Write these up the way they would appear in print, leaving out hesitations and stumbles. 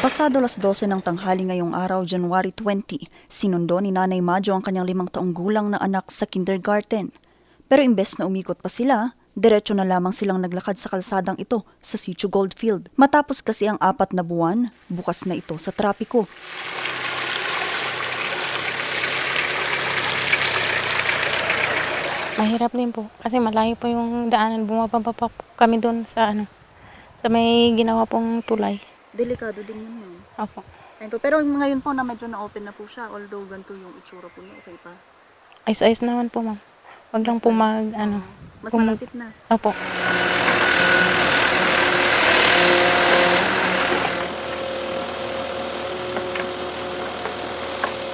Pasado 12:00 ng tanghali ngayong araw, January 20, sinundo ni Nanay Madjo ang kanyang 5 taong gulang na anak sa kindergarten. Pero imbes na umikot pa sila, diretso na lamang silang naglakad sa kalsadang ito sa Sitio Goldfield. Matapos kasi ang 4 na buwan, bukas na ito sa trapiko. Mahirap din po kasi malayo po yung daanan. Bumababa pa po kami doon sa sa may ginawa pong tulay. Delikado din yun. Opo. Pero ngayon po na medyo na-open na po siya, although ganito yung itsura po niya, okay pa? Ayos-ayos naman po, ma'am. Wag lang po Mas malapit na. Opo.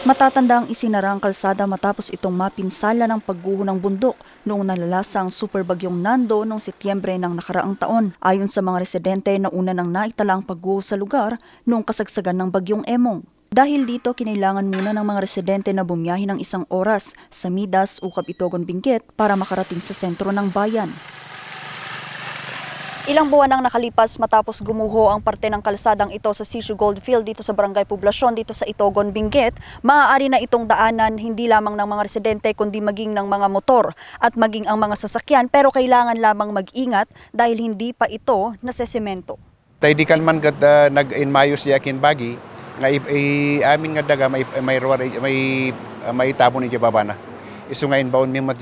Matatanda ang isinara ang kalsada matapos itong mapinsala ng pagguho ng bundok noong nalalasa ang superbagyong Nando noong Setyembre ng nakaraang taon. Ayon sa mga residente, nauna nang naitala ang pagguho sa lugar noong kasagsagan ng bagyong Emong. Dahil dito, kinailangan muna ng mga residente na bumiyahe ng 1 oras sa Midas, Ukab, Itogon, Benguet para makarating sa sentro ng bayan. Ilang buwan ang nakalipas matapos gumuho ang parte ng kalsadang ito sa Sitio Goldfield dito sa Barangay Poblasyon dito sa Itogon, Benguet, maaari na itong daanan hindi lamang ng mga residente kundi maging ng mga motor at maging ang mga sasakyan, pero kailangan lamang mag-ingat dahil hindi pa ito nasesemento. Tay di kalman kat nag-inmayos yakin bagi nga amin nga daga may tabon ni babana. Isu nga inbound mi mat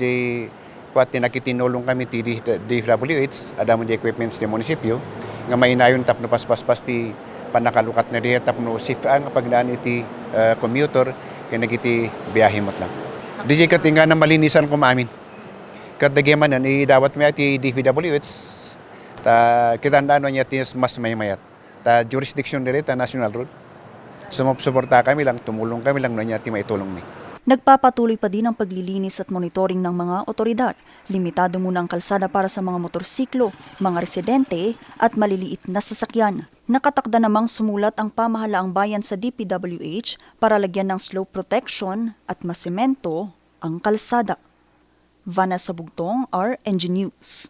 kuat nakitinulong kami ti DFWH adamon di equipments ni munisipyo nga mainayon tapno paspas ti panakalukat na diya tapno safe ang pagdaan iti commuter kay nagiti biyahe mat lang. Di kat nga na malinisan ko maamin. Kat dagyaman nan dawat mi iti DFWH ta kitandaan niya ti mas maymayat. Ta jurisdiction diri ta national road. Sumuporta kami lang, tumulong kami lang niya ti maitulong mi. Nagpapatuloy pa din ang paglilinis at monitoring ng mga otoridad. Limitado muna ang kalsada para sa mga motorsiklo, mga residente at maliliit na sasakyan. Nakatakda namang sumulat ang pamahalaang bayan sa DPWH para lagyan ng slope protection at masemento ang kalsada. Vanessa Bugtong, RNG News.